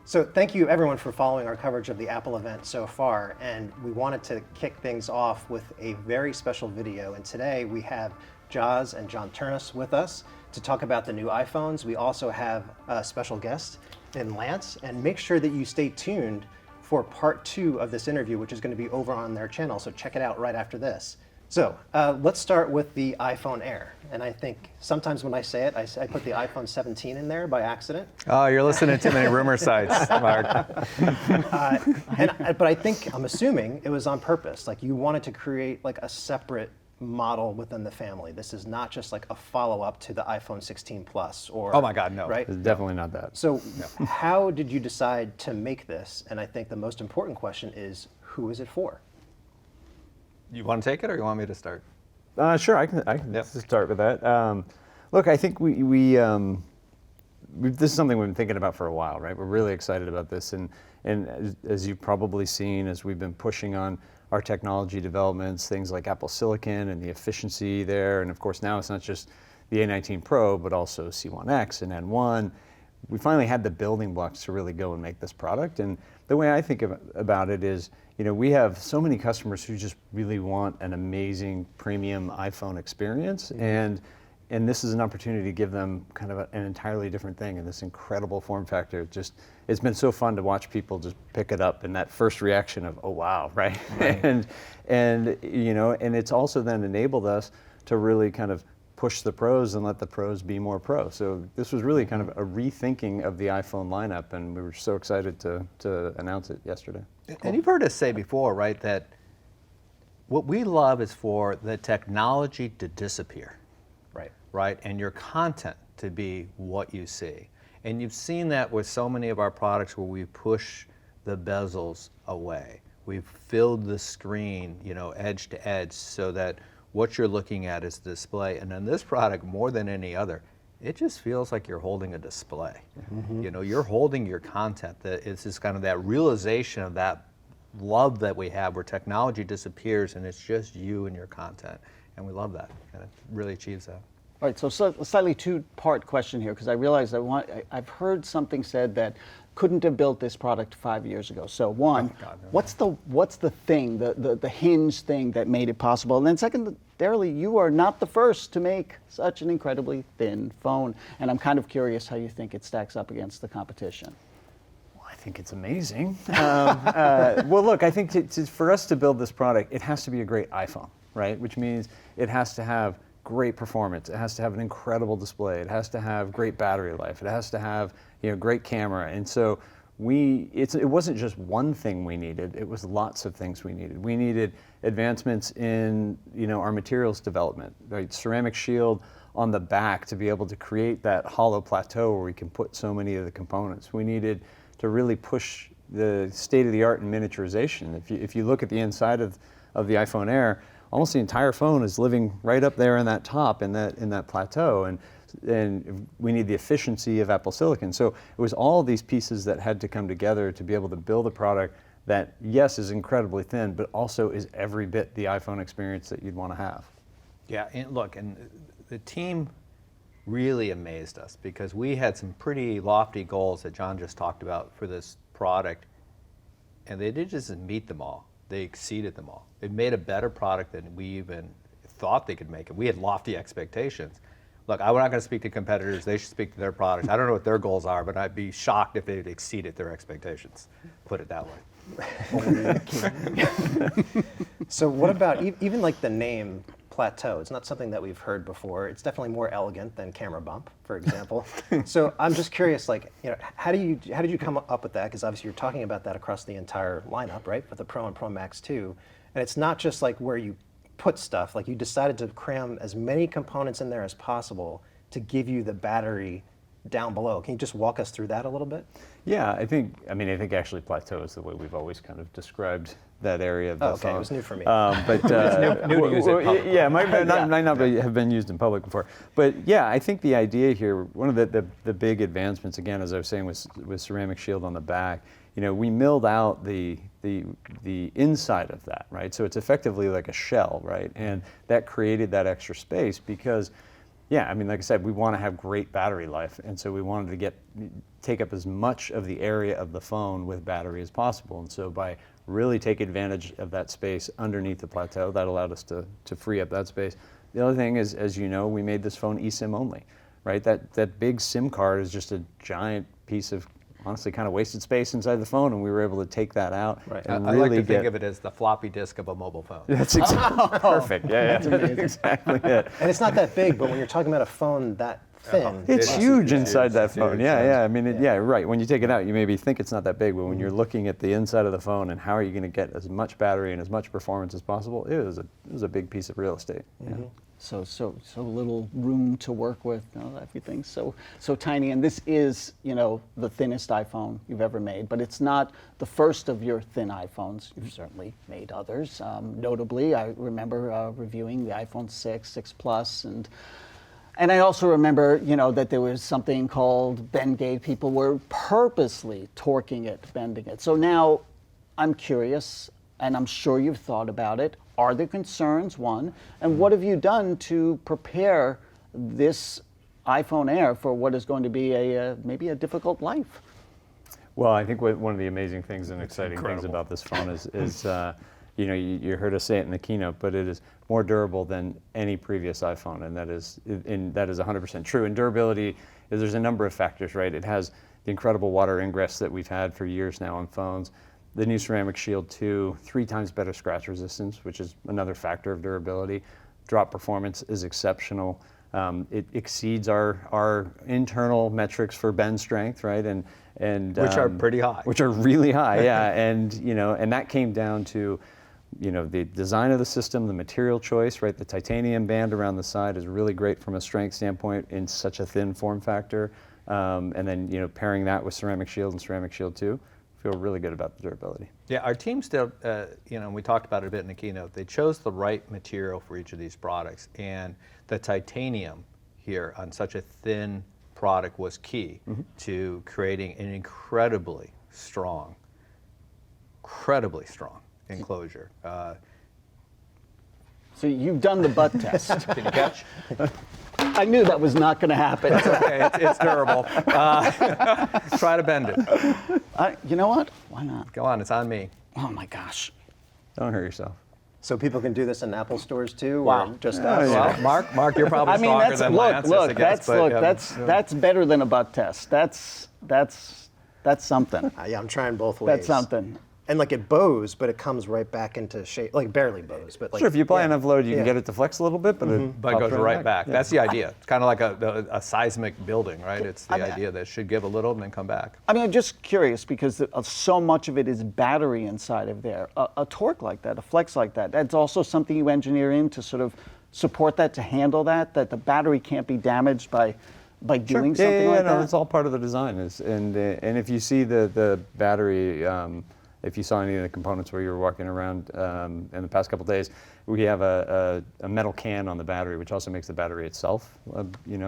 So thank you everyone for following our coverage of the Apple event so far, and we wanted to kick things off with a very special video. And today we have Joz and John Ternus with us to talk about the new iPhones. We also have a special guest in Lance, and make sure that you stay tuned for part 2 of this interview, which is going to be over on their channel, so check it out right after this. So let's start with the iPhone Air. And I think sometimes when I say it, I put the iPhone 17 in there by accident. Oh, you're listening to too many rumor sites, Mark. But I think, I'm assuming it was on purpose. Like you wanted to create like a separate model within the family. This is not just like a follow-up to the iPhone 16 Plus or— Oh my God, no. Right? It's definitely not that. So how did you decide to make this? And I think the most important question is, who is it for? You want to take it, or you want me to start? Sure, I can start with that. Look, I think this is something we've been thinking about for a while, right? We're really excited about this, and as you've probably seen, as we've been pushing on our technology developments, things like Apple Silicon and the efficiency there, and of course now it's not just the A19 Pro, but also C1X and N1. We finally had the building blocks to really go and make this product, and the way I think about it is, you know, we have so many customers who just really want an amazing premium iPhone experience, and this is an opportunity to give them kind of an entirely different thing in this incredible form factor. It's been so fun to watch people just pick it up and that first reaction of, oh wow, right? and you know, and it's also then enabled us to really kind of push the pros and let the pros be more pro. So this was really kind of a rethinking of the iPhone lineup, and we were so excited to announce it yesterday. And you've heard us say before, right, that what we love is for the technology to disappear, right, and your content to be what you see. And you've seen that with so many of our products where we push the bezels away. We've filled the screen, you know, edge to edge, so that what you're looking at is the display. And in this product, more than any other, it just feels like you're holding a display. Mm-hmm. You know, you're holding your content. It's just kind of that realization of that love that we have where technology disappears and it's just you and your content. And we love that, and it really achieves that. All right, so a slightly two-part question here, because I realized I've heard something said that couldn't have built this product 5 years ago. So one, what's the thing, the hinge thing that made it possible? And then secondarily, you are not the first to make such an incredibly thin phone. And I'm kind of curious how you think it stacks up against the competition. Well, I think it's amazing. Well, look, I think for us to build this product, it has to be a great iPhone, right? Which means it has to have great performance. It has to have an incredible display. It has to have great battery life. It has to have, you know, great camera. And so it wasn't just one thing we needed. It was lots of things we needed. We needed advancements in, you know, our materials development, right? Ceramic shield on the back to be able to create that hollow plateau where we can put so many of the components. We needed to really push the state of the art in miniaturization. If you look at the inside of the iPhone Air, almost the entire phone is living right up there in that top, in that plateau, and we need the efficiency of Apple Silicon. So it was all these pieces that had to come together to be able to build a product that, yes, is incredibly thin, but also is every bit the iPhone experience that you'd want to have. Yeah, and look, and the team really amazed us because we had some pretty lofty goals that John just talked about for this product, and they did just meet them all. They exceeded them all. It made a better product than we even thought they could make it. We had lofty expectations. Look, I'm not going to speak to competitors. They should speak to their products. I don't know what their goals are, but I'd be shocked if they'd exceeded their expectations. Put it that way. So what about even like the name Plateau? It's not something that we've heard before. It's definitely more elegant than Camera Bump, for example. So I'm just curious, like, you know, how did you come up with that? Because obviously you're talking about that across the entire lineup, right? With the Pro and Pro Max too. And it's not just like where you put stuff. Like you decided to cram as many components in there as possible to give you the battery down below. Can you just walk us through that a little bit? Yeah, I think actually plateau is the way we've always kind of described that area of the phone. It was new for me. But it's new to use it in public. Yeah, it might not have been used in public before. But yeah, I think the idea here, one of the big advancements, again, as I was saying, with ceramic shield on the back, you know, we milled out the inside of that, right? So it's effectively like a shell, right? And that created that extra space because Yeah, I mean, like I said, we want to have great battery life, and so we wanted to take up as much of the area of the phone with battery as possible. And so by really taking advantage of that space underneath the plateau, that allowed us to free up that space. The other thing is, as you know, we made this phone eSIM only, right? That big SIM card is just a giant piece of, honestly, kind of wasted space inside the phone, and we were able to take that out. Right. And I really like to think of it as the floppy disk of a mobile phone. That's exactly perfect. Yeah, That's amazing. exactly it. And it's not that big, but when you're talking about a phone that thin, It's It's huge huge. inside that It's phone. huge. Yeah. I mean, yeah, right. When you take it out, you maybe think it's not that big, but when you're looking at the inside of the phone and how are you going to get as much battery and as much performance as possible, it was a big piece of real estate. Yeah. So little room to work with. Everything's so tiny, and this is, the thinnest iPhone you've ever made. But it's not the first of your thin iPhones. You've certainly made others. Notably, I remember reviewing the iPhone 6, 6 Plus, and I also remember, that there was something called bend-gate. People were purposely torquing it, bending it. So now, I'm curious, and I'm sure you've thought about it. Are there concerns, one? And what have you done to prepare this iPhone Air for what is going to be maybe a difficult life? Well, I think one of the amazing things and exciting things about this phone is you heard us say it in the keynote, but it is more durable than any previous iPhone, and that is 100% true. And durability, there's a number of factors, right? It has the incredible water ingress that we've had for years now on phones. The new Ceramic Shield 2, 3 times better scratch resistance, which is another factor of durability. Drop performance is exceptional. It exceeds our internal metrics for bend strength, right? And Which are pretty high. Which are really high, yeah. And that came down to the design of the system, the material choice, right? The titanium band around the side is really great from a strength standpoint in such a thin form factor. And then pairing that with Ceramic Shield and Ceramic Shield 2. Feel really good about the durability. Yeah, our team still, we talked about it a bit in the keynote. They chose the right material for each of these products, and the titanium here on such a thin product was key to creating an incredibly strong enclosure. So you've done the butt test. Can you catch? I knew that was not going to happen. It's okay, it's durable. Try to bend it. You know what? Why not? Go on, it's on me. Oh my gosh. Don't hurt yourself. so people can do this in Apple stores too, Wow. or just Oh, us? yeah. Well, Mark, you're probably stronger than Lance, I guess. That's better than a butt test. That's something. Yeah, I'm trying both ways. That's something. And like it bows, but it comes right back into shape, like barely bows, but like. Sure, if you apply enough load, you Yeah. can get it to flex a little bit, but But it goes right back. Yeah. That's the idea. It's kind of like a seismic building, right? It's the idea that it should give a little and then come back. I mean, I'm just curious because so much of it is battery inside of there. A torque like that, a flex like that, that's also something you engineer in to sort of support that, to handle that the battery can't be damaged by doing something like that? No, it's all part of the design. And if you see the battery, if you saw any of the components where you were walking around in the past couple days, we have a metal can on the battery, which also makes the battery itself, a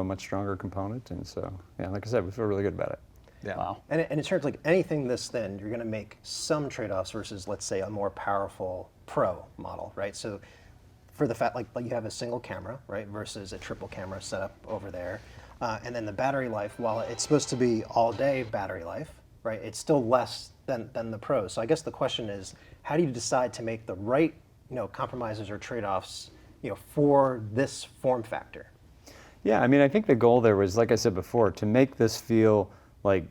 much stronger component. And so, yeah, like I said, we feel really good about it. Yeah. Wow. And in terms of like anything this thin, you're going to make some trade-offs versus, let's say, a more powerful Pro model, right? So for the fact like you have a single camera, right, versus a triple camera setup over there, and then the battery life, while it's supposed to be all-day battery life, right, it's still less than the Pros. So I guess the question is, how do you decide to make the right, compromises or trade-offs, for this form factor? Yeah, I mean, I think the goal there was, like I said before, to make this feel like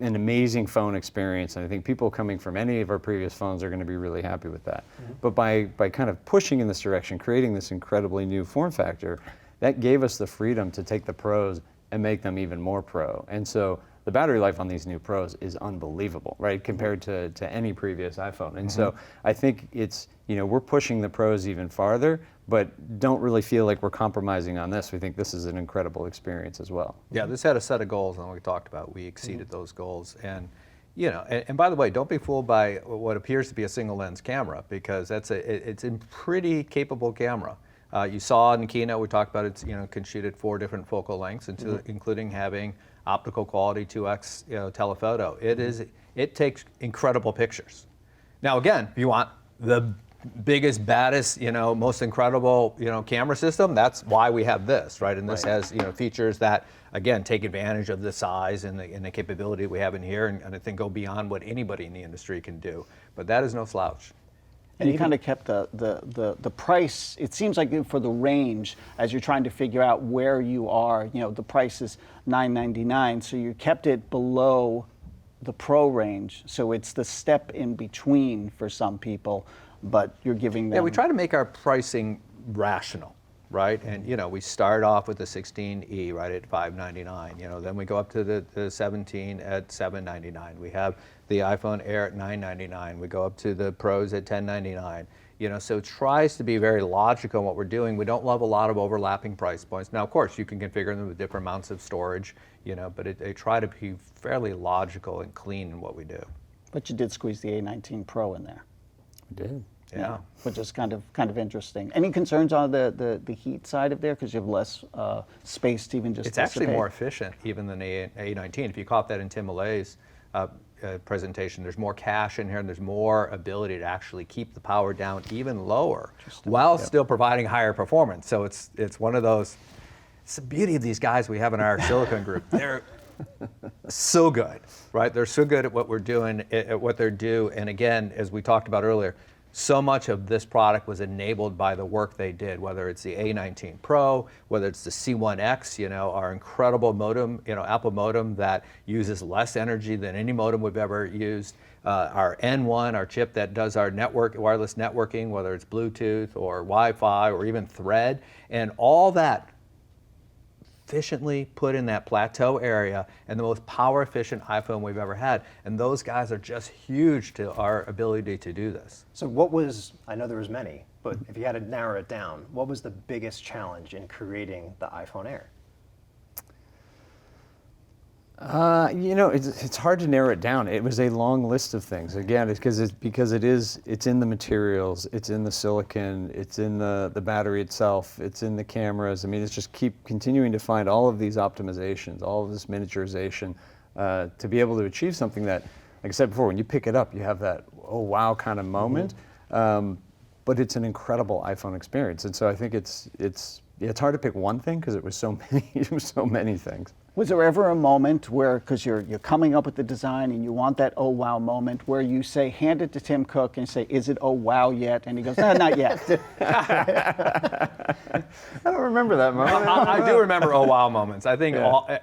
an amazing phone experience. And I think people coming from any of our previous phones are going to be really happy with that. But by kind of pushing in this direction, creating this incredibly new form factor, that gave us the freedom to take the Pros and make them even more Pro. And so the battery life on these new Pros is unbelievable, right, compared to any previous iPhone. And so I think it's, we're pushing the Pros even farther, but don't really feel like we're compromising on this. We think this is an incredible experience as well. Yeah, this had a set of goals, and we talked about. We exceeded those goals, and and by the way, don't be fooled by what appears to be a single lens camera, because it's a pretty capable camera. You saw in the keynote we talked about it. Can shoot at 4 different focal lengths, including having optical quality 2x telephoto. It takes incredible pictures. Now again, if you want the biggest, baddest, most incredible, camera system. That's why we have this, right? And this has, features that, again, take advantage of the size and the capability we have in here, and I think go beyond what anybody in the industry can do. But that is no slouch. And you kind of kept the price, it seems like for the range, as you're trying to figure out where you are, the price is $999, so you kept it below the Pro range. So it's the step in between for some people, but you're giving them... Yeah, we try to make our pricing rational, right? And, we start off with the 16E, right, at $599. Then we go up to the 17 at $799. We have the iPhone Air at $999. We go up to the Pros at $1099. So it tries to be very logical in what we're doing. We don't love a lot of overlapping price points. Now, of course, you can configure them with different amounts of storage, but they try to be fairly logical and clean in what we do. But you did squeeze the A19 Pro in there. We did. Yeah. Which is kind of interesting. Any concerns on the heat side of there, because you have less space to even just It's actually dissipate? more efficient even than the A19. If you caught that in Tim Malay's presentation, there's more cache in here and there's more ability to actually keep the power down even lower while still providing higher performance. So it's one of those, it's the beauty of these guys we have in our silicon group. They're so good, right? They're so good at what we're doing, at what they do. And again, as we talked about earlier, so much of this product was enabled by the work they did, whether it's the A19 Pro, whether it's the C1X, our incredible modem, Apple modem that uses less energy than any modem we've ever used. Our N1, our chip that does our wireless networking, whether it's Bluetooth or Wi-Fi or even Thread, and all that efficiently put in that plateau area, and the most power efficient iPhone we've ever had. And those guys are just huge to our ability to do this. So I know there was many, but if you had to narrow it down, what was the biggest challenge in creating the iPhone Air? It's hard to narrow it down. It was a long list of things. Again, it's because it's in the materials, it's in the silicon, it's in the battery itself, it's in the cameras. I mean, it's just keep continuing to find all of these optimizations, all of this miniaturization, to be able to achieve something that, like I said before, when you pick it up, you have that oh wow kind of moment. But it's an incredible iPhone experience, and so I think it's hard to pick one thing because it was so many things. Was there ever a moment where, because you're coming up with the design and you want that oh wow moment, where you say, hand it to Tim Cook and say, is it oh wow yet? And he goes, no, not yet. I don't remember that moment. I do remember oh wow moments. I think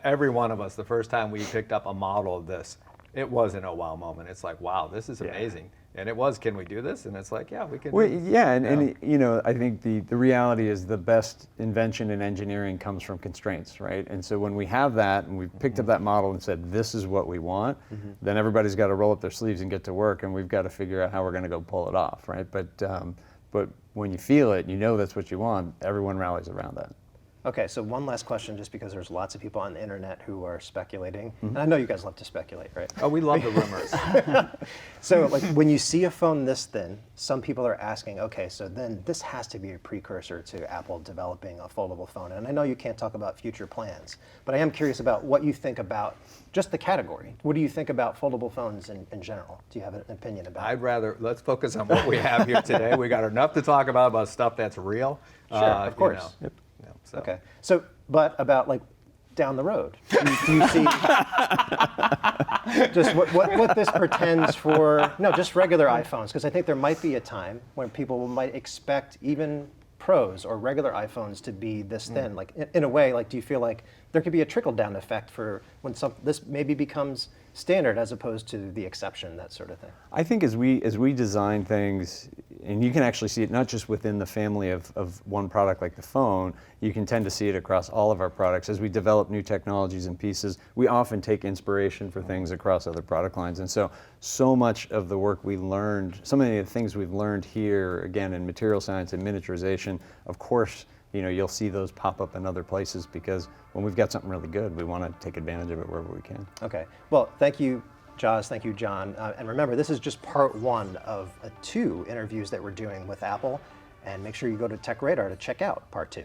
every one of us, the first time we picked up a model of this, it was an oh wow moment. It's like, wow, this is amazing. And it was, can we do this? And it's like, yeah, we can. Well, yeah, and I think the reality is the best invention in engineering comes from constraints, right? And so when we have that and we've picked up that model and said, this is what we want, then everybody's got to roll up their sleeves and get to work, and we've got to figure out how we're going to go pull it off, right? But when you feel it, that's what you want, everyone rallies around that. Okay, so one last question, just because there's lots of people on the internet who are speculating. And I know you guys love to speculate, right? Oh, we love the rumors. So like when you see a phone this thin, some people are asking, okay, so then this has to be a precursor to Apple developing a foldable phone. And I know you can't talk about future plans, but I am curious about what you think about just the category. What do you think about foldable phones in general? Do you have an opinion about it? Let's focus on what we have here today. We got enough to talk about stuff that's real. Sure, of course. Yep. So. Okay. So, but about like down the road, do you see just what this portends for? No, just regular iPhones, because I think there might be a time when people might expect even Pros or regular iPhones to be this thin. Like in a way, like do you feel like there could be a trickle down effect for when this maybe becomes standard as opposed to the exception, that sort of thing? I think as we design things, and you can actually see it not just within the family of one product like the phone, you can tend to see it across all of our products. As we develop new technologies and pieces, we often take inspiration for things across other product lines. And so much of the work we learned, so many of the things we've learned here, again, in material science and miniaturization, of course, you'll see those pop up in other places because when we've got something really good, we want to take advantage of it wherever we can. Okay. Well, thank you, Joz. Thank you, John. And remember, this is just part one of 2 interviews that we're doing with Apple. And make sure you go to Tech Radar to check out part 2.